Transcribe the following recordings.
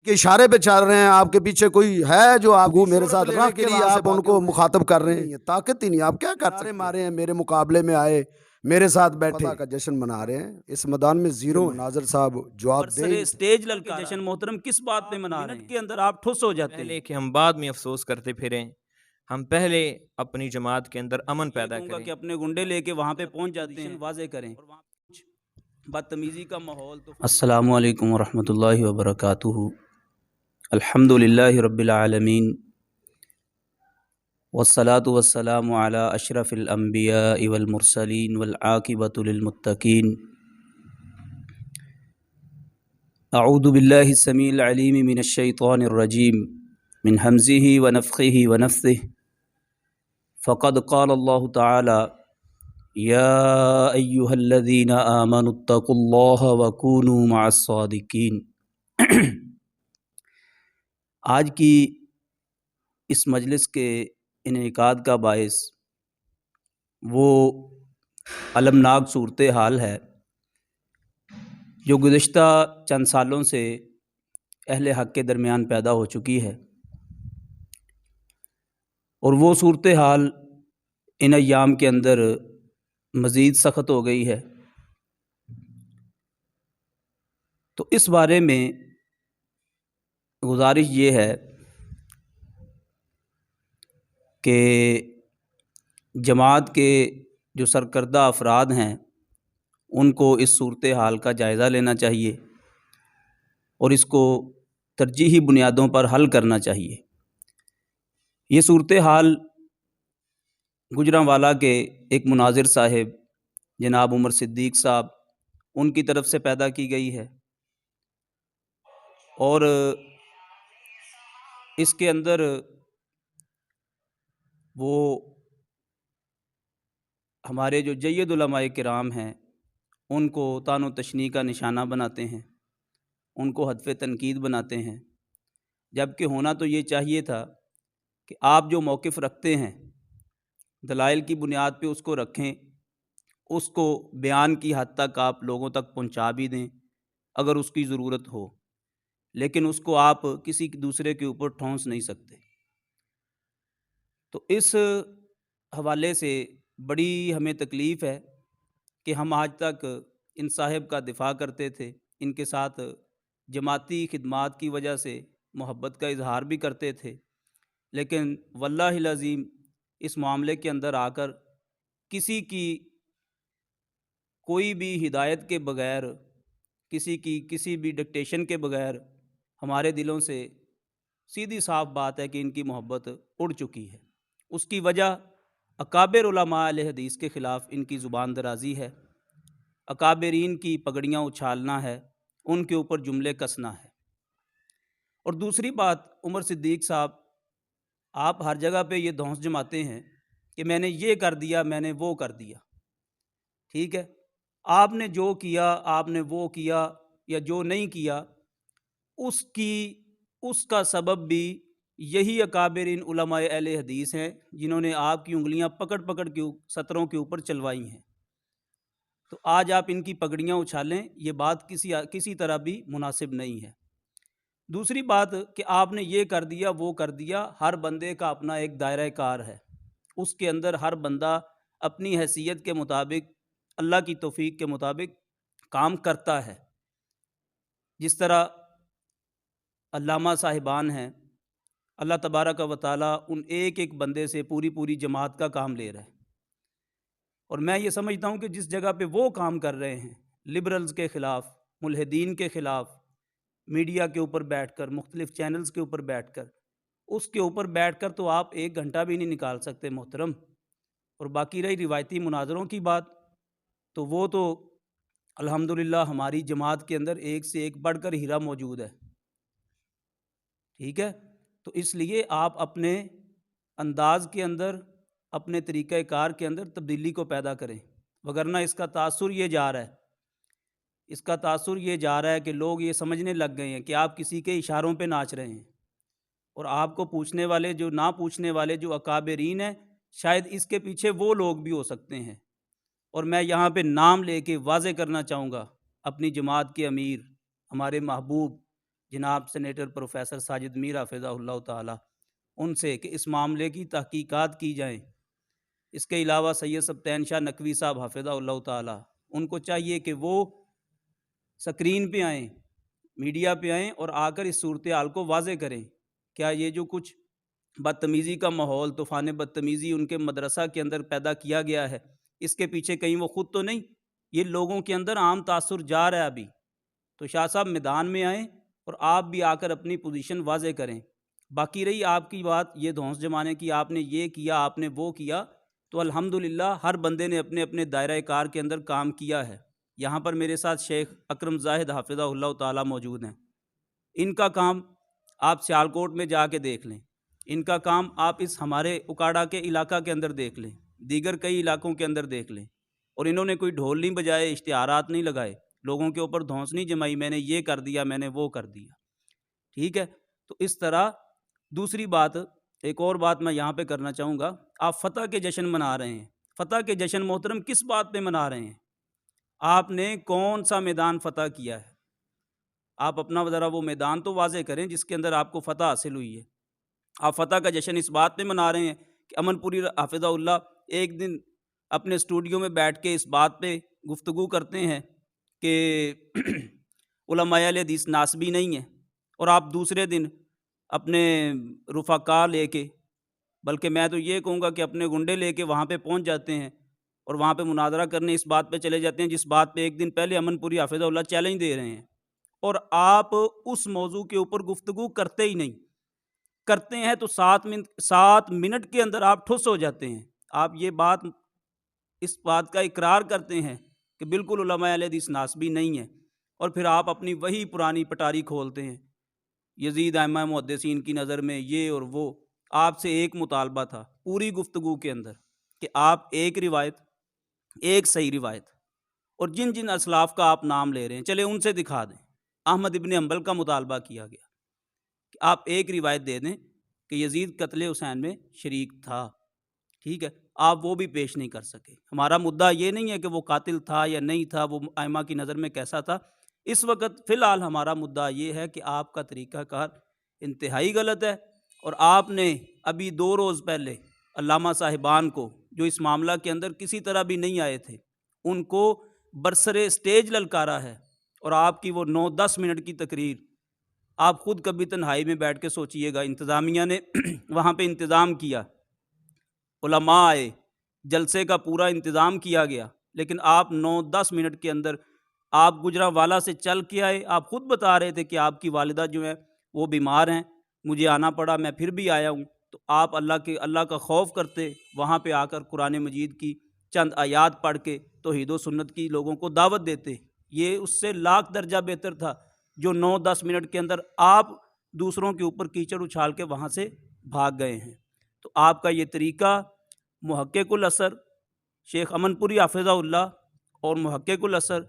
کے اشارے پہ چل رہے ہیں، آپ کے پیچھے کوئی ہے جو آپ کو میرے ساتھ رکھ کے لیے آپ ان کو مخاطب کر رہے ہیں؟ طاقت ہی نہیں، آپ کیا کر سکتے؟ مارے ہیں، میرے مقابلے میں آئے، میرے ساتھ بیٹھے کا جشن منا رہے ہیں، اس میدان میں زیرو ناظر صاحب جواب دیں۔ سٹیج للکار جشن محترم کس بات پہ منا رہے ہیں؟ کے اندر آپ ٹھس ہو جاتے ہیں کہ ہم بعد میں افسوس کرتے پھریں، ہم پہلے اپنی جماعت کے اندر امن پیدا کریں کہ اپنے گنڈے لے کے وہاں پہ پہنچ جاتے ہیں، واضح کریں بدتمیزی کا ماحول۔ السلام علیکم ورحمۃ اللہ وبرکاتہ۔ الحمد للہ رب العالمین والصلاة والسلام علی اشرف الانبیاء والمرسلین والعاقبۃ للمتقین۔ اعوذ باللہ السمیع العلیم من الشیطان الرجیم من حمزہ ونفخہ ونفثہ۔ فقد قال اللہ تعالی یا ایہا الذین آمنوا اتقوا اللہ وکونوا مع الصادقین۔ آج کی اس مجلس کے انعقاد کا باعث وہ المناک صورتحال ہے جو گزشتہ چند سالوں سے اہل حق کے درمیان پیدا ہو چکی ہے، اور وہ صورتحال ان ایام کے اندر مزید سخت ہو گئی ہے۔ تو اس بارے میں گزارش یہ ہے کہ جماعت کے جو سرکردہ افراد ہیں ان کو اس صورتحال کا جائزہ لینا چاہیے اور اس کو ترجیحی بنیادوں پر حل کرنا چاہیے۔ یہ صورتحال گوجرانوالا کے ایک مناظر صاحب جناب عمر صدیق صاحب ان کی طرف سے پیدا کی گئی ہے، اور اس کے اندر وہ ہمارے جو جید علماء کرام ہیں ان کو طعن و تشنیع کا نشانہ بناتے ہیں، ان کو ہدف تنقید بناتے ہیں، جبکہ ہونا تو یہ چاہیے تھا کہ آپ جو موقف رکھتے ہیں دلائل کی بنیاد پہ اس کو رکھیں، اس کو بیان کی حد تک آپ لوگوں تک پہنچا بھی دیں اگر اس کی ضرورت ہو، لیکن اس کو آپ کسی دوسرے کے اوپر ٹھونس نہیں سکتے۔ تو اس حوالے سے بڑی ہمیں تکلیف ہے کہ ہم آج تک ان صاحب کا دفاع کرتے تھے، ان کے ساتھ جماعتی خدمات کی وجہ سے محبت کا اظہار بھی کرتے تھے، لیکن واللہ العظیم اس معاملے کے اندر آ کر کسی کی کوئی بھی ہدایت کے بغیر، کسی کی کسی بھی ڈکٹیشن کے بغیر ہمارے دلوں سے سیدھی صاف بات ہے کہ ان کی محبت اڑ چکی ہے۔ اس کی وجہ اکابر علماء اہل حدیث کے خلاف ان کی زبان درازی ہے، اکابرین کی پگڑیاں اچھالنا ہے، ان کے اوپر جملے کسنا ہے۔ اور دوسری بات، عمر صدیق صاحب آپ ہر جگہ پہ یہ دھونس جماتے ہیں کہ میں نے یہ کر دیا، میں نے وہ کر دیا۔ ٹھیک ہے، آپ نے جو کیا، آپ نے وہ کیا یا جو نہیں کیا، اس کا سبب بھی یہی اکابرین علماء اہل حدیث ہیں جنہوں نے آپ کی انگلیاں پکڑ پکڑ کے سطروں کے اوپر چلوائی ہیں۔ تو آج آپ ان کی پگڑیاں اچھالیں، یہ بات کسی طرح بھی مناسب نہیں ہے۔ دوسری بات کہ آپ نے یہ کر دیا وہ کر دیا، ہر بندے کا اپنا ایک دائرہ کار ہے، اس کے اندر ہر بندہ اپنی حیثیت کے مطابق، اللہ کی توفیق کے مطابق کام کرتا ہے۔ جس طرح علامہ صاحبان ہیں، اللہ تبارک و تعالیٰ ان ایک ایک بندے سے پوری جماعت کا کام لے رہا ہے، اور میں یہ سمجھتا ہوں کہ جس جگہ پہ وہ کام کر رہے ہیں لبرلز کے خلاف، ملحدین کے خلاف، میڈیا کے اوپر بیٹھ کر، مختلف چینلز کے اوپر بیٹھ کر، اس کے اوپر بیٹھ کر تو آپ ایک گھنٹہ بھی نہیں نکال سکتے محترم۔ اور باقی رہی روایتی مناظروں کی بات، تو وہ تو الحمدللہ ہماری جماعت کے اندر ایک سے ایک بڑھ کر ہیرا موجود ہے۔ ٹھیک ہے، تو اس لیے آپ اپنے انداز کے اندر، اپنے طریقہ کار کے اندر تبدیلی کو پیدا کریں، وگرنہ اس کا تاثر یہ جا رہا ہے کہ لوگ یہ سمجھنے لگ گئے ہیں کہ آپ کسی کے اشاروں پہ ناچ رہے ہیں، اور آپ کو پوچھنے والے، جو نہ پوچھنے والے، جو اکابرین ہیں، شاید اس کے پیچھے وہ لوگ بھی ہو سکتے ہیں۔ اور میں یہاں پہ نام لے کے واضح کرنا چاہوں گا اپنی جماعت کے امیر، ہمارے محبوب جناب سینیٹر پروفیسر ساجد میر حافظہ اللہ تعالی ان سے کہ اس معاملے کی تحقیقات کی جائیں۔ اس کے علاوہ سید سبطین شاہ نقوی صاحب حافظہ اللہ تعالی ان کو چاہیے کہ وہ سکرین پہ آئیں، میڈیا پہ آئیں اور آ کر اس صورتحال کو واضح کریں۔ کیا یہ جو کچھ بدتمیزی کا ماحول، طوفان بدتمیزی ان کے مدرسہ کے اندر پیدا کیا گیا ہے، اس کے پیچھے کہیں وہ خود تو نہیں، یہ لوگوں کے اندر عام تاثر جا رہا ہے ابھی؟ تو شاہ صاحب میدان میں آئیں اور آپ بھی آ کر اپنی پوزیشن واضح کریں۔ باقی رہی آپ کی بات یہ دھونس جمانے کی، آپ نے یہ کیا، آپ نے وہ کیا، تو الحمدللہ ہر بندے نے اپنے اپنے دائرہ کار کے اندر کام کیا ہے۔ یہاں پر میرے ساتھ شیخ اکرم زاہد حافظہ اللہ تعالی موجود ہیں۔ ان کا کام آپ سیالکوٹ میں جا کے دیکھ لیں، ان کا کام آپ اس ہمارے اکاڑا کے علاقہ کے اندر دیکھ لیں، دیگر کئی علاقوں کے اندر دیکھ لیں، اور انہوں نے کوئی ڈھول نہیں بجائے، اشتہارات نہیں لگائے، لوگوں کے اوپر دھونس نہیں جمائی، میں نے یہ کر دیا، میں نے وہ کر دیا، ٹھیک ہے۔ تو اس طرح دوسری بات، ایک اور بات میں یہاں پہ کرنا چاہوں گا، آپ فتح کے جشن منا رہے ہیں، فتح کے جشن محترم کس بات پہ منا رہے ہیں؟ آپ نے کون سا میدان فتح کیا ہے؟ آپ اپنا ذرا وہ میدان تو واضح کریں جس کے اندر آپ کو فتح حاصل ہوئی ہے۔ آپ فتح کا جشن اس بات پہ منا رہے ہیں کہ امن پوری حافظہ اللہ ایک دن اپنے اسٹوڈیو میں بیٹھ کے اس بات پہ گفتگو کرتے ہیں کہ علماء اہل حدیث ناسبی نہیں ہیں، اور آپ دوسرے دن اپنے رفقا لے کے، بلکہ میں تو یہ کہوں گا کہ اپنے گنڈے لے کے وہاں پہ پہنچ جاتے ہیں اور وہاں پہ مناظرہ کرنے اس بات پہ چلے جاتے ہیں جس بات پہ ایک دن پہلے امن پوری حافظہ اللہ چیلنج دے رہے ہیں، اور آپ اس موضوع کے اوپر گفتگو کرتے ہی نہیں، کرتے ہیں تو 7 منٹ کے اندر آپ ٹھس ہو جاتے ہیں۔ آپ یہ بات، اس بات کا اقرار کرتے ہیں کہ بالکل علماء اہل حدیث ناسبی نہیں ہے، اور پھر آپ اپنی وہی پرانی پٹاری کھولتے ہیں، یزید ائمہ محدثین کی نظر میں یہ اور وہ۔ آپ سے ایک مطالبہ تھا پوری گفتگو کے اندر کہ آپ ایک روایت، ایک صحیح روایت، اور جن جن اسلاف کا آپ نام لے رہے ہیں چلے ان سے دکھا دیں۔ احمد ابن حنبل کا مطالبہ کیا گیا کہ آپ ایک روایت دے دیں کہ یزید قتل حسین میں شریک تھا، ٹھیک ہے، آپ وہ بھی پیش نہیں کر سکے۔ ہمارا مدعا یہ نہیں ہے کہ وہ قاتل تھا یا نہیں تھا، وہ ائمہ کی نظر میں کیسا تھا، اس وقت فی الحال ہمارا مدعا یہ ہے کہ آپ کا طریقہ کار انتہائی غلط ہے، اور آپ نے ابھی 2 روز پہلے علامہ صاحبان کو، جو اس معاملہ کے اندر کسی طرح بھی نہیں آئے تھے، ان کو برسر اسٹیج للکارا ہے، اور آپ کی وہ 9-10 منٹ کی تقریر، آپ خود کبھی تنہائی میں بیٹھ کے سوچئے گا۔ انتظامیہ نے وہاں پہ انتظام کیا، علماء آئے، جلسے کا پورا انتظام کیا گیا، لیکن آپ 9-10 منٹ کے اندر آپ گجرانوالہ سے چل کے آئے۔ آپ خود بتا رہے تھے کہ آپ کی والدہ جو ہے وہ بیمار ہیں، مجھے آنا پڑا، میں پھر بھی آیا ہوں، تو آپ اللہ کا خوف کرتے وہاں پہ آ کر قرآن مجید کی چند آیات پڑھ کے توحید و سنت کی لوگوں کو دعوت دیتے۔ یہ اس سے لاکھ درجہ بہتر تھا جو 9-10 منٹ کے اندر آپ دوسروں کے اوپر کیچڑ اچھال کے وہاں سے بھاگ گئے ہیں۔ تو آپ کا یہ طریقہ محقق الاثر شیخ امن پوری حافظہ اللہ اور محقق الاثر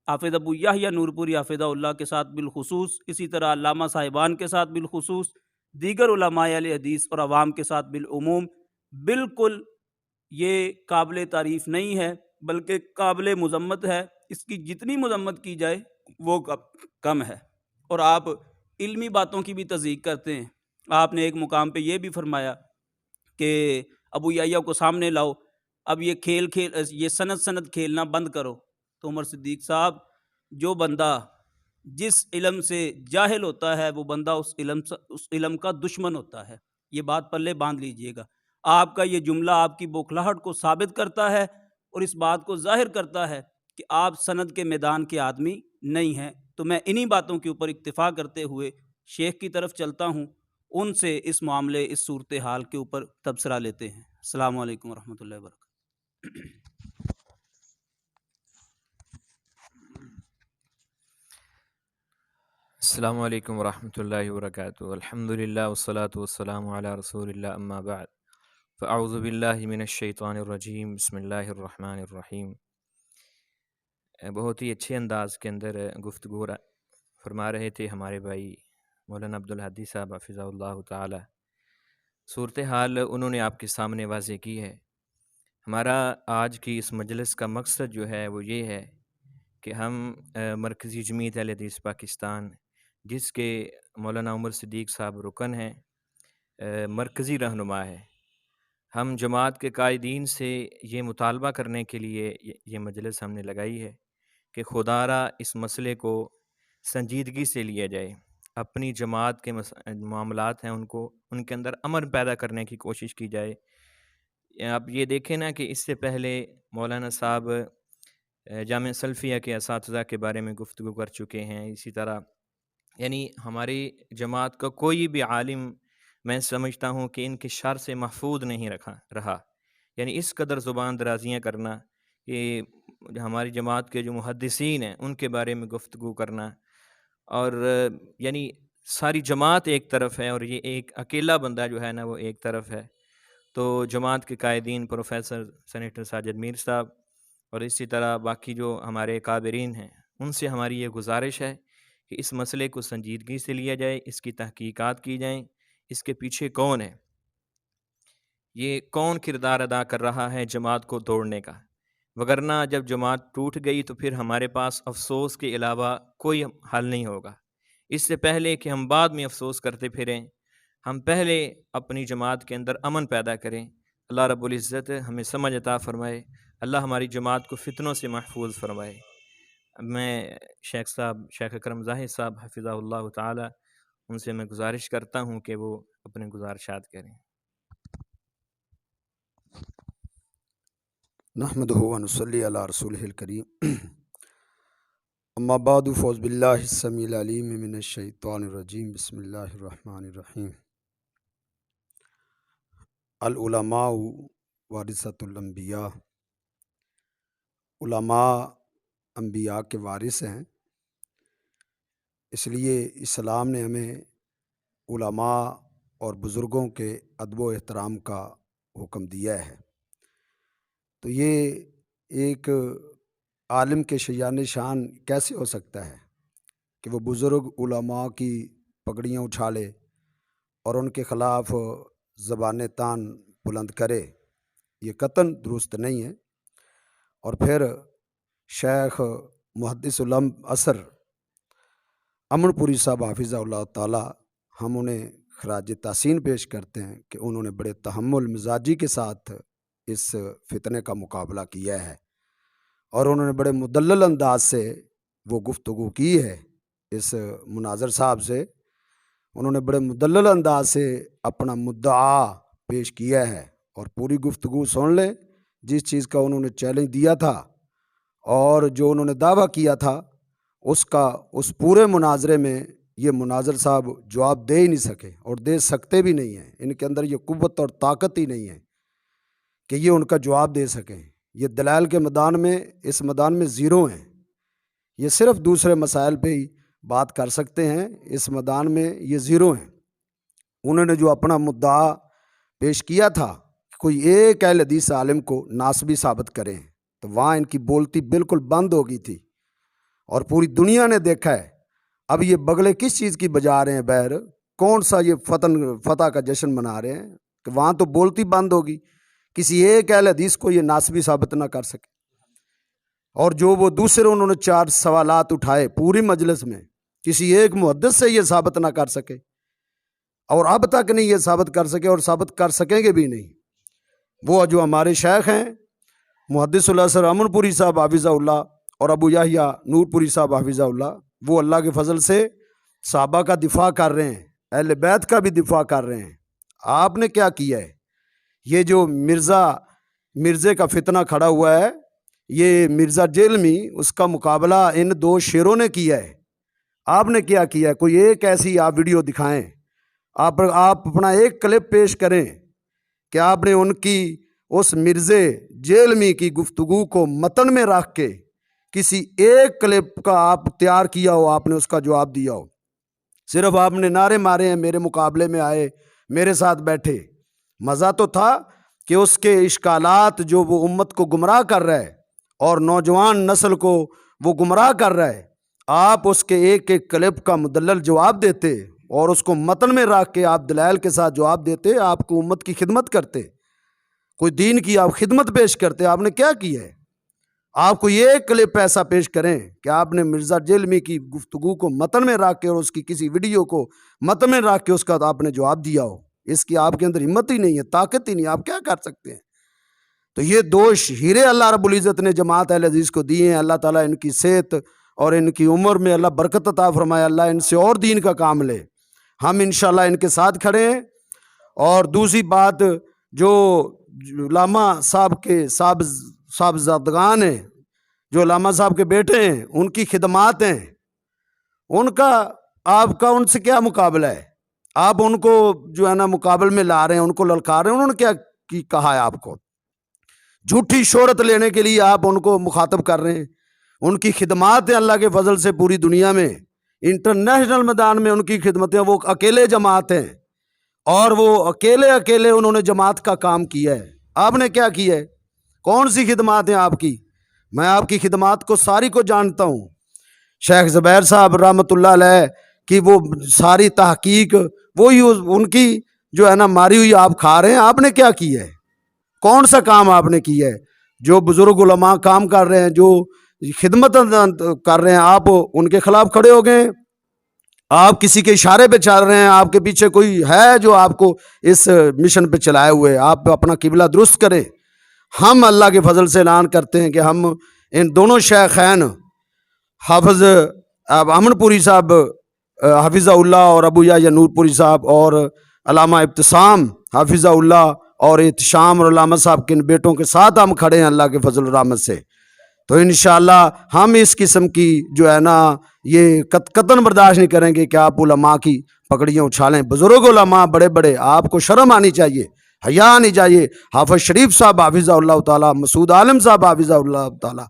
حافظ ابو یحییٰ نور پوری حافظہ اللہ کے ساتھ بالخصوص، اسی طرح علامہ صاحبان کے ساتھ بالخصوص، دیگر علماء اہل حدیث اور عوام کے ساتھ بالعموم، بالکل یہ قابل تعریف نہیں ہے، بلکہ قابل مذمت ہے۔ اس کی جتنی مذمت کی جائے وہ کم ہے، اور آپ علمی باتوں کی بھی تصدیق کرتے ہیں۔ آپ نے ایک مقام پہ یہ بھی فرمایا کہ ابو یحییٰ کو سامنے لاؤ، اب یہ سند کھیلنا بند کرو۔ تو عمر صدیق صاحب، جو بندہ جس علم سے جاہل ہوتا ہے وہ بندہ اس علم کا دشمن ہوتا ہے، یہ بات پلے باندھ لیجئے گا۔ آپ کا یہ جملہ آپ کی بوکھلاہٹ کو ثابت کرتا ہے اور اس بات کو ظاہر کرتا ہے کہ آپ سند کے میدان کے آدمی نہیں ہیں۔ تو میں انہی باتوں کے اوپر اکتفا کرتے ہوئے شیخ کی طرف چلتا ہوں، ان سے اس معاملے، اس صورتحال کے اوپر تبصرہ لیتے ہیں۔ السلام علیکم ورحمۃ اللہ وبرکاتہ۔ السلام علیکم ورحمۃ اللہ وبرکاتہ۔ الحمدللہ والصلاۃ والسلام علی رسول اللہ، اما بعد، فاعوذ باللہ من الشیطان الرجیم، بسم اللہ الرحمن الرحیم۔ بہت ہی اچھے انداز کے اندر گفتگو فرما رہے تھے ہمارے بھائی مولانا عبدالہادی صاحب حفظہ اللہ تعالی۔ صورتحال انہوں نے آپ کے سامنے واضح کی ہے۔ ہمارا آج کی اس مجلس کا مقصد جو ہے وہ یہ ہے کہ ہم مرکزی جمعیت اہل حدیث پاکستان جس کے مولانا عمر صدیق صاحب رکن ہیں، مرکزی رہنما ہے۔ ہم جماعت کے قائدین سے یہ مطالبہ کرنے کے لیے یہ مجلس ہم نے لگائی ہے کہ خدا را اس مسئلے کو سنجیدگی سے لیا جائے، اپنی جماعت کے معاملات ہیں ان کے اندر امن پیدا کرنے کی کوشش کی جائے۔ آپ یہ دیکھیں نا کہ اس سے پہلے مولانا صاحب جامعہ سلفیہ کے اساتذہ کے بارے میں گفتگو کر چکے ہیں، اسی طرح یعنی ہماری جماعت کا کوئی بھی عالم میں سمجھتا ہوں کہ ان کے شر سے محفوظ نہیں رہا، یعنی اس قدر زبان درازیاں کرنا کہ ہماری جماعت کے جو محدثین ہیں ان کے بارے میں گفتگو کرنا، اور یعنی ساری جماعت ایک طرف ہے اور یہ ایک اکیلا بندہ جو ہے نا وہ ایک طرف ہے۔ تو جماعت کے قائدین پروفیسر سینیٹر ساجد میر صاحب اور اسی طرح باقی جو ہمارے اکابرین ہیں ان سے ہماری یہ گزارش ہے کہ اس مسئلے کو سنجیدگی سے لیا جائے، اس کی تحقیقات کی جائیں، اس کے پیچھے کون ہے، یہ کون کردار ادا کر رہا ہے جماعت کو توڑنے کا، وگرنہ جب جماعت ٹوٹ گئی تو پھر ہمارے پاس افسوس کے علاوہ کوئی حل نہیں ہوگا۔ اس سے پہلے کہ ہم بعد میں افسوس کرتے پھریں، ہم پہلے اپنی جماعت کے اندر امن پیدا کریں۔ اللہ رب العزت ہمیں سمجھ عطا فرمائے، اللہ ہماری جماعت کو فتنوں سے محفوظ فرمائے۔ میں شیخ اکرم زاہد صاحب حفظہ اللہ تعالی ان سے میں گزارش کرتا ہوں کہ وہ اپنے گزارشات کریں۔ نحمدہ و نصلی علی رسولہ الکریم، اما بعد، فاعوذ باللہ السمیع العلیم من الشیطان الرجیم، بسم اللہ الرحمن الرحیم۔ العلماء وارثۃ الانبیاء، علماء انبیاء کے وارث ہیں، اس لیے اسلام نے ہمیں علماء اور بزرگوں کے ادب و احترام کا حکم دیا ہے۔ تو یہ ایک عالم کے شایان شان کیسے ہو سکتا ہے کہ وہ بزرگ علماء کی پگڑیاں اچھالے اور ان کے خلاف زبان تان بلند کرے؟ یہ قطعاً درست نہیں ہے۔ اور پھر شیخ محدث عصر امن پوری صاحب حافظہ اللہ تعالی، ہم انہیں خراج تحسین پیش کرتے ہیں کہ انہوں نے بڑے تحمل مزاجی کے ساتھ اس فتنے کا مقابلہ کیا ہے، اور انہوں نے بڑے مدلل انداز سے وہ گفتگو کی ہے۔ اس مناظر صاحب سے انہوں نے بڑے مدلل انداز سے اپنا مدعا پیش کیا ہے، اور پوری گفتگو سن لیں۔ جس چیز کا انہوں نے چیلنج دیا تھا اور جو انہوں نے دعویٰ کیا تھا، اس پورے مناظرے میں یہ مناظر صاحب جواب دے ہی نہیں سکے، اور دے سکتے بھی نہیں ہیں۔ ان کے اندر یہ قوت اور طاقت ہی نہیں ہے کہ یہ ان کا جواب دے سکیں۔ یہ دلائل کے میدان میں، اس میدان میں زیرو ہیں۔ یہ صرف دوسرے مسائل پہ ہی بات کر سکتے ہیں، اس میدان میں یہ زیرو ہیں۔ انہوں نے جو اپنا مدعا پیش کیا تھا، کوئی ایک اہل حدیث عالم کو ناسبی ثابت کریں، تو وہاں ان کی بولتی بالکل بند ہو گئی تھی، اور پوری دنیا نے دیکھا ہے۔ اب یہ بگلے کس چیز کی بجا رہے ہیں بہر، کون سا یہ فتح کا جشن منا رہے ہیں کہ وہاں تو بولتی بند ہوگی، کسی ایک اہل حدیث کو یہ ناسبی ثابت نہ کر سکے۔ اور جو وہ دوسرے انہوں نے 4 سوالات اٹھائے پوری مجلس میں، کسی ایک محدث سے یہ ثابت نہ کر سکے، اور اب تک نہیں یہ ثابت کر سکے، اور ثابت کر سکیں گے بھی نہیں۔ وہ جو ہمارے شیخ ہیں محدث العصر امن پوری صاحب حافظہ اللہ اور ابو یحییٰ نور پوری صاحب حافظہ اللہ، وہ اللہ کے فضل سے صحابہ کا دفاع کر رہے ہیں، اہل بیت کا بھی دفاع کر رہے ہیں۔ آپ نے کیا کیا ہے؟ یہ جو مرزے کا فتنہ کھڑا ہوا ہے، یہ مرزا جیلمی، اس کا مقابلہ ان 2 شیروں نے کیا ہے۔ آپ نے کیا کیا ہے؟ کوئی ایک ایسی آپ ویڈیو دکھائیں، آپ اپنا ایک کلپ پیش کریں کہ آپ نے ان کی اس مرزے جیلمی کی گفتگو کو متن میں رکھ کے کسی ایک کلپ کا آپ تیار کیا ہو، آپ نے اس کا جواب دیا ہو۔ صرف آپ نے نعرے مارے ہیں، میرے مقابلے میں آئے، میرے ساتھ بیٹھے۔ مزہ تو تھا کہ اس کے اشکالات جو وہ امت کو گمراہ کر رہا ہے اور نوجوان نسل کو وہ گمراہ کر رہا ہے، آپ اس کے ایک ایک کلپ کا مدلل جواب دیتے اور اس کو متن میں رکھ کے آپ دلائل کے ساتھ جواب دیتے، آپ کو امت کی خدمت کرتے، کوئی دین کی آپ خدمت پیش کرتے۔ آپ نے کیا کیا ہے؟ آپ کو یہ کلپ ایسا پیش کریں کہ آپ نے مرزا جیلمی کی گفتگو کو متن میں رکھ کے اور اس کی کسی ویڈیو کو متن میں رکھ کے اس کا آپ نے جواب دیا ہو، اس کی آپ کے اندر ہمت ہی نہیں ہے، طاقت ہی نہیں ہے، آپ کیا کر سکتے ہیں؟ تو یہ دوش ہیرے اللہ رب العزت نے جماعت اہل حدیث کو دیے ہیں۔ اللہ تعالیٰ ان کی صحت اور ان کی عمر میں اللہ برکت عطا فرمائے، اللہ ان سے اور دین کا کام لے۔ ہم انشاءاللہ ان کے ساتھ کھڑے ہیں۔ اور دوسری بات، جو علامہ صاحب کے صاحبزادگان ہیں، جو علامہ صاحب کے بیٹے ہیں، ان کی خدمات ہیں، ان کا آپ کا ان سے کیا مقابلہ ہے؟ آپ ان کو جو ہے نا مقابل میں لا رہے ہیں، ان کو للکار رہے ہیں۔ انہوں نے کیا کہا ہے آپ کو؟ جھوٹی شہرت لینے کے لیے آپ ان کو مخاطب کر رہے ہیں۔ ان کی خدمات ہیں اللہ کے فضل سے پوری دنیا میں، انٹرنیشنل میدان میں ان کی خدمتیں، وہ اکیلے جماعت ہیں اور وہ اکیلے انہوں نے جماعت کا کام کیا ہے۔ آپ نے کیا کیا ہے؟ کون سی خدمات ہیں آپ کی؟ میں آپ کی خدمات کو ساری کو جانتا ہوں۔ شیخ زبیر صاحب رحمۃ اللہ علیہ کی وہ ساری تحقیق، وہی ان کی جو ہے نا ماری ہوئی آپ کھا رہے ہیں۔ آپ نے کیا کیا ہے؟ کون سا کام آپ نے کیا ہے؟ جو بزرگ علماء کام کر رہے ہیں، جو خدمت کر رہے ہیں، آپ ان کے خلاف کھڑے ہو گئے۔ آپ کسی کے اشارے پہ چل رہے ہیں، آپ کے پیچھے کوئی ہے جو آپ کو اس مشن پہ چلائے ہوئے۔ آپ اپنا قبلہ درست کریں۔ ہم اللہ کے فضل سے اعلان کرتے ہیں کہ ہم ان دونوں شیخین حافظ امن پوری صاحب حافظہ اللہ اور ابو یحییٰ نور پوری صاحب اور علامہ ابتسام حافظہ اللہ اور احتشام اور علامہ صاحب کے ان بیٹوں کے ساتھ ہم کھڑے ہیں اللہ کے فضل و رحمت سے۔ تو انشاءاللہ ہم اس قسم کی جو ہے نا یہ قطعاً برداشت نہیں کریں گے کہ آپ علماء کی پکڑیاں اچھالیں۔ بزرگ علماء بڑے بڑے، آپ کو شرم آنی چاہیے، حیا آنی چاہیے۔ حافظ شریف صاحب حافظہ اللہ تعالیٰ، مسعود عالم صاحب حافظہ اللہ تعالیٰ،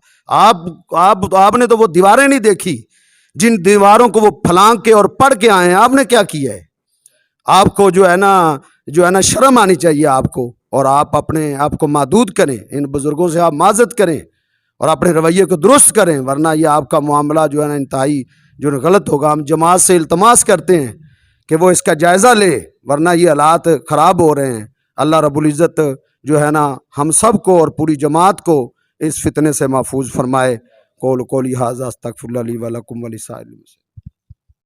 آپ نے تو وہ دیواریں نہیں دیکھی جن دیواروں کو وہ پھلانگ کے اور پڑھ کے آئے ہیں۔ آپ نے کیا کیا ہے؟ آپ کو جو ہے نا شرم آنی چاہیے آپ کو، اور آپ اپنے آپ کو محدود کریں، ان بزرگوں سے آپ معذرت کریں اور اپنے رویے کو درست کریں، ورنہ یہ آپ کا معاملہ جو ہے نا انتہائی جو غلط ہوگا۔ ہم جماعت سے التماس کرتے ہیں کہ وہ اس کا جائزہ لے، ورنہ یہ حالات خراب ہو رہے ہیں۔ اللہ رب العزت جو ہے نا ہم سب کو اور پوری جماعت کو اس فتنے سے محفوظ فرمائے۔ قولی ھذا استغفر اللہ لی ولکم ولسائر المسلمین۔